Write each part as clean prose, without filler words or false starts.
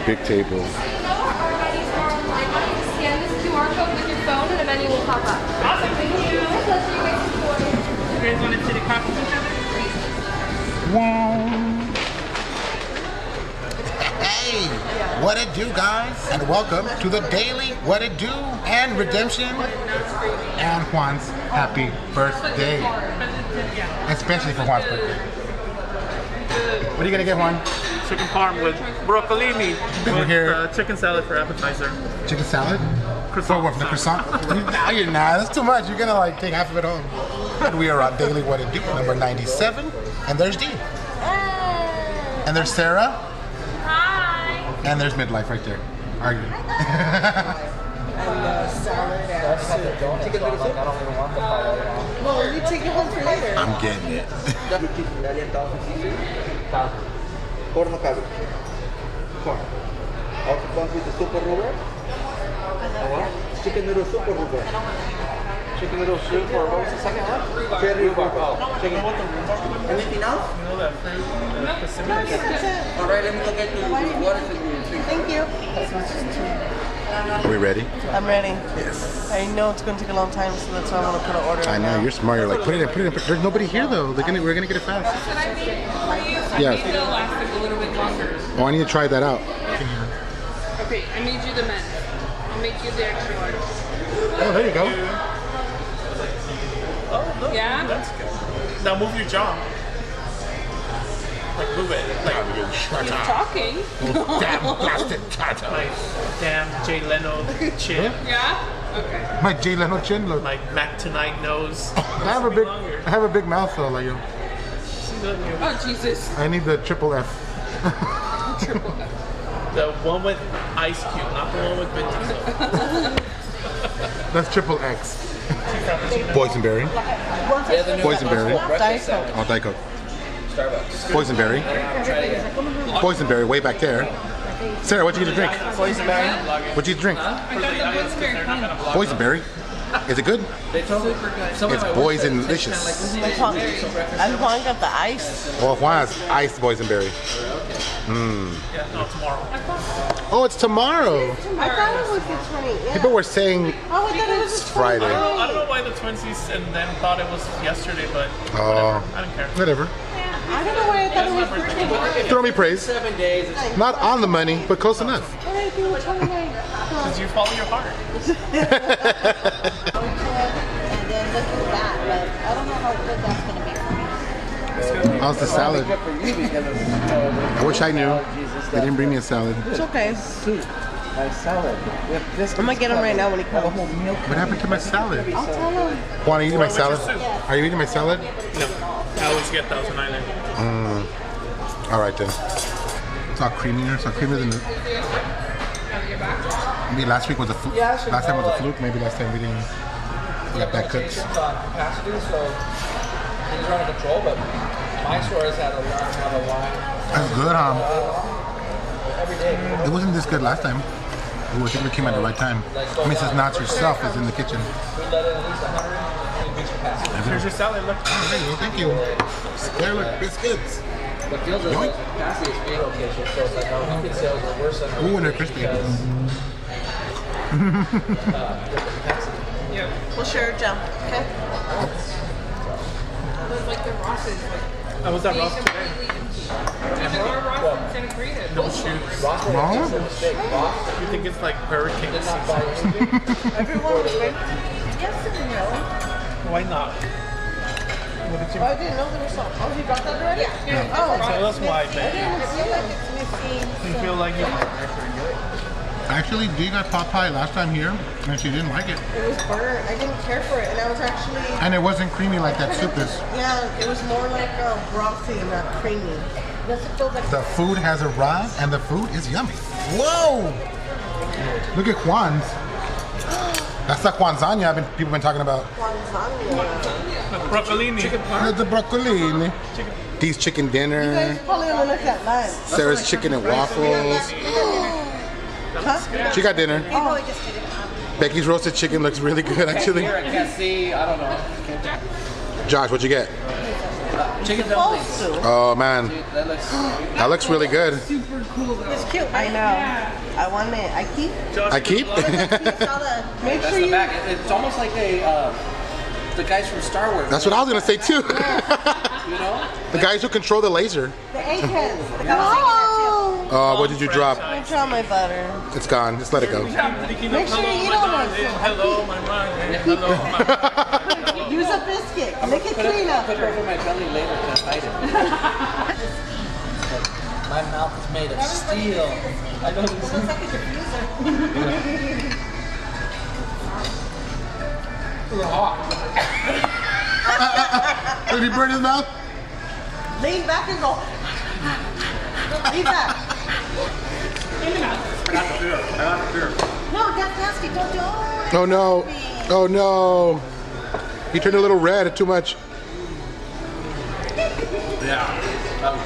big table. Scan this QR code with your phone and a menu will pop up. Awesome, thank you. You guys want to sit across from each other? Wow. Hey, what it do, guys? And welcome to the daily What It Do and Redemption and Juan's happy birthday. Especially for Juan's birthday. What are you gonna get, Juan? Chicken parm with broccolini We're here. with chicken salad for appetizer. Chicken salad? Croissant. For what, for the croissant? No, you're not. That's too much. You're gonna like take half of it home. And we are on Daily What It Do, number 97. And there's Dee. And there's Sarah. Hi. And there's Midlife right there. Arguing. And salad and soup. Well, you take it home for later. I'm getting it. Corn cabbage. Corn. Also comes with the super rubber. Chicken noodle soup or rhubarb? Chicken noodle soup or what was the second one? Cherry rhubarb. Chicken. Anything else? You know that fruit, the Pacific. Alright, let me look at the water ingredients. Thank you. Are we ready? I'm ready. Yes. I know it's going to take a long time, so that's why I want to put an order I in know, now. you're smart. You're like, put it in. There's nobody here though. We're gonna get it fast. Should I be for you? Yes. I made the elastic a little bit longer. Oh, I need to try that out. Okay, I made you the men. I'll make you the extra large. Oh, there you go. Oh, look. Yeah? That's good. Now move your jaw. Like move it. Like You're talking. Damn blasted tato. like damn Jay Leno chin. Yeah? Okay. My Jay Leno chin look. Like Mac Tonight nose. I have a big mouth though, like you. Oh, Jesus. I need the triple F. The one with Ice Cube, not the one with Vin Diesel. That's triple X. Boysenberry. Boysenberry. Diet Coke. Oh, Diet Coke. Boysenberry. Boysenberry, way back there. Sarah, what you get to drink? Boysenberry. What you drink? I thought that was very fun. Boysenberry. Is it good? Super good. It's boysenlicious. And Juan got the ice. Well, Juan has iced boysenberry. Yeah, no, tomorrow. Oh, it's tomorrow. I thought it was the 20th. People were saying Oh, I thought it was the 20th. Friday. I don't know why the twinsies and then thought it was yesterday, but Oh, I don't care. whatever. I don't know why I thought it was the 20th. Throw me praise. 7 days. Not on the money, but close enough. What did I do with 29? Because you follow your heart. And then look at that, but I don't know how good that's going to be for me. How's the salad? Good for you because of I wish I knew. They didn't bring me a salad. It's okay. soup. Nice salad. I'm going to get him right now when he comes. What happened to my salad? I'll tell him. Juan, are you eating my What's your salad? soup? Are you eating my salad? No, I always get Thousand Island. All right then. It's all creamier. It's all creamier than the. Maybe last week was a fluke. Last time was a fluke. Maybe last time we didn't. We got that cooked. Capacity, so things are under control, but my store has had a line That's good, huh? every day. It wasn't this good last time. Ooh, I think we came at the right time. Mrs. Knots herself is in the kitchen. We let in at least 100 in capacity. Here's your salad. Look. Thank you. Scarlet biscuits. What deals is like capacity is being location, so it's like our weekend sales are worse than our Ooh, and they're crispy. Yeah. We'll share a gem. Okay? But like the Rosses, like I was at Ross today. even more Ross in Santa Clarita. No shoes. Ross No? You think it's like hurricane season? Everyone was good. Yes and no. Why not? What did you? Oh, I didn't know there was some. Oh, you got that already? Yeah. Oh, So that's why, I baby. feel like it's missing. You feel like you. Actually, Dee got pot pie last time here, and she didn't like it. it was burnt. I didn't care for it, and I was actually. And it wasn't creamy like that soup is. Yeah, it was more like brothy and not creamy. Does it feel like The food has arrived, and the food is yummy. Whoa! Look at Juan's. That's the Juanzania people been talking about. Lasagna. Broccolini. That's the broccolini. Dee's chicken You dinner. guys probably only look at lunch. Sarah's chicken and waffles. Huh? She got dinner. probably just did it? Becky's roasted chicken looks really good, actually. Here I can't see, I don't know. Josh, what'd you get? Chicken dumplings. Oh man, that looks really good. It's cute. I know. I want it. I keep. I keep? Make That's sure the you. back. It's almost like the guys from Star Wars. That's what I was gonna say too. You know? The guys who control the laser. The eggheads. Oh, what did you drop? I dropped my butter. It's gone. Just let it go. Make sure you eat all of it. Hello, my mind. Hello, my Use a biscuit. Make it clean up. Put it over my belly later to hide it. My mouth is made of steel. I know this. Looks like a diffuser. Did he burn his mouth? Lean back and go. Lean back. No, that's nasty. Don't do it. Oh no. Oh no. He turned a little red. Too much. Yeah, that was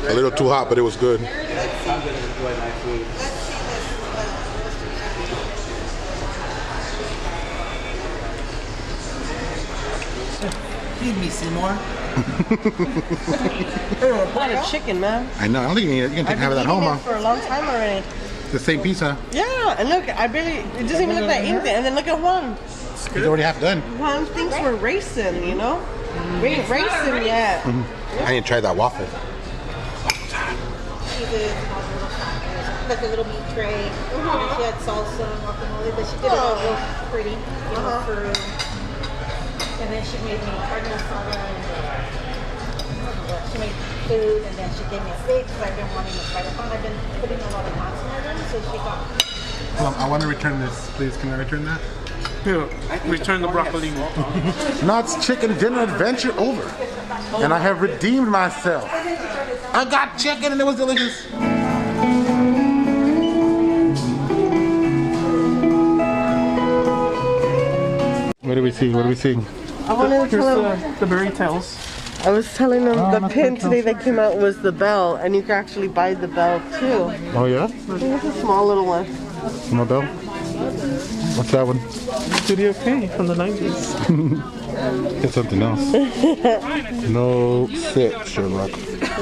good. A little too hot, but it was good. I'm gonna enjoy my food. Feed me, Seymour. A lot of chicken, man. I know. I don't think you can take half of that home, I've huh? been eating it for a long time already. The same pizza. Yeah, and look, it doesn't even look like anything. And then look at Juan. He's already half done. Juan thinks we're racing, you know? We ain't racing yet. I didn't try that waffle. She did like a little meat tray. And she had salsa and guacamole, but she did it all real pretty, you know, for. And then she made me carne asada and she made food, and then she gave me a steak because I've been wanting to try the fun. I've been putting a lot of pasta in it, so she got. I want to return this, please. Can I return that? Here, return the broccoli. Knott's Chicken Dinner Adventure over. And I have redeemed myself. I got chicken and it was delicious. What do we see? What do we see? I wanted to tell him. The berry tails. I was telling them the pin today that came out was the bell, and you can actually buy the bell too. Oh yeah? I think it's a small little one. No bell? What's that one? Studio K from the 90s. It's something else. No sit, Sherlock.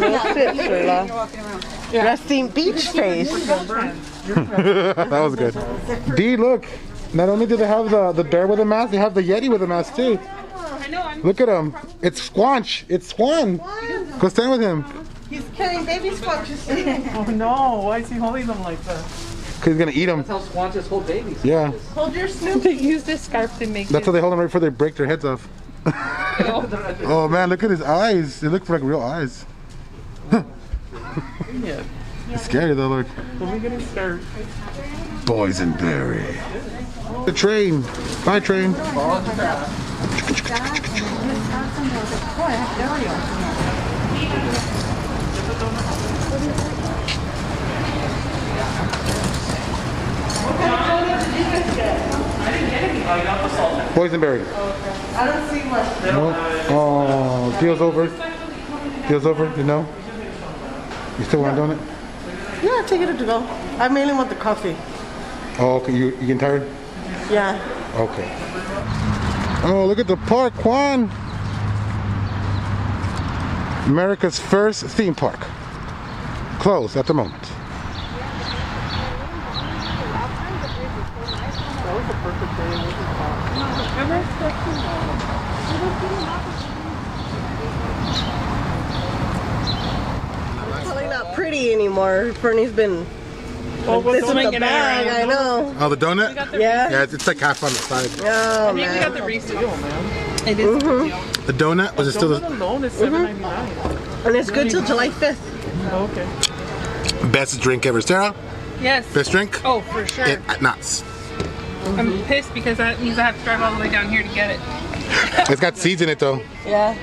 No fit, Sherlock. Resting beach face. That was good. D, look. Not only do they have the bear with a mask, they have the Yeti with a mask too. I know. Look at him. It's Squanch. It's Juan. Go stand with him. He's killing baby squatches. Oh no, why is he holding them like that? Because he's going to eat them. That's how squanches hold babies. Yeah. Hold your snoop. They use this scarf to make That's how they hold them right before they break their heads off. Oh man, look at his eyes. They look like real eyes. Yeah. It's scary though, look. Let me get him started. Boysenberry. The train. Bye, train. Boysenberry. I don't see much. No. Oh, deal's over. Deal's over, you know? You still want a donut? Yeah, take it to go. I mainly want the coffee. Oh, okay. You getting tired? Yeah. Okay. Oh, look at the park, Juan. America's first theme park. Closed at the moment. Probably not pretty anymore. Fern-E's been. Well, This is the swinging bag, I around. know. Oh, the donut? Yeah. Yeah, it's like half on the side. Oh, I think we got man. the Reese's. It is. The donut? Was it still Donut the alone is $7.99. And it's good till July 5th. Okay. best drink ever? Sarah? Yes. Best drink? Oh, for sure. Nuts. I'm pissed because that means I have to drive all the way down here to get it. It's got seeds in it though. Yeah.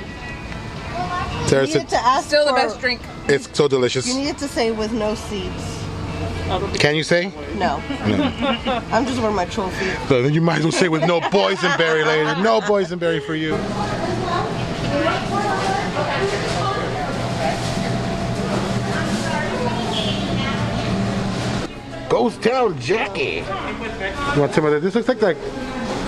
Sarah You said needed to ask Still the for- best drink. it's so delicious. You needed to say with no seeds. Can you say? No. I'm just wearing my trophy. So then you might as well say with no boysenberry, lady. No boysenberry for you. Ghost Town Jackie. You want some of this? This looks like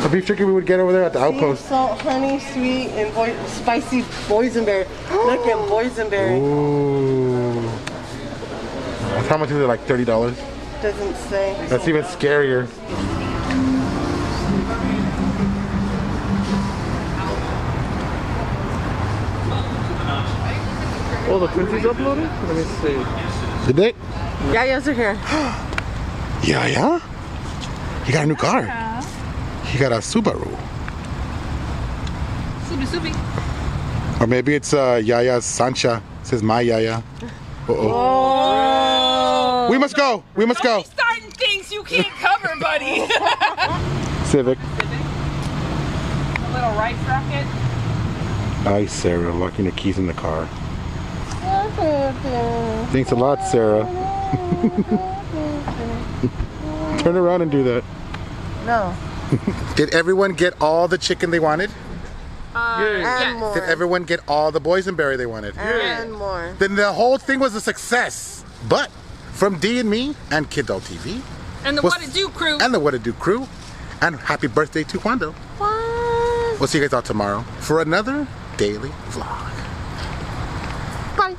The beef jerky we would get over there at the outpost. Salt, honey, sweet, and spicy boysenberry. Look at boysenberry. Ooh. How much is it? Like $30? Doesn't say. That's even scarier. Oh, the Quincy's uploaded? Let me see. Did they? Yayas are here. Yeah? He got a new car. He got a Subaru. Subi. Or maybe it's Yaya's Sancha. It says my Yaya. Uh-oh. We must go. We must go. Starting things you can't cover, buddy. Civic. A little rice rocket. Nice, Sarah. Locking the keys in the car. Thanks a lot, Sarah. Turn around and do that. No. Did everyone get all the chicken they wanted? And more. Did everyone get all the boysenberry they wanted? And more. Then the whole thing was a success. But from D and me and KIDULT TV And the was- What It Do crew. and the What It Do crew, and happy birthday to Quando. What? We'll see you guys all tomorrow for another daily vlog. Bye.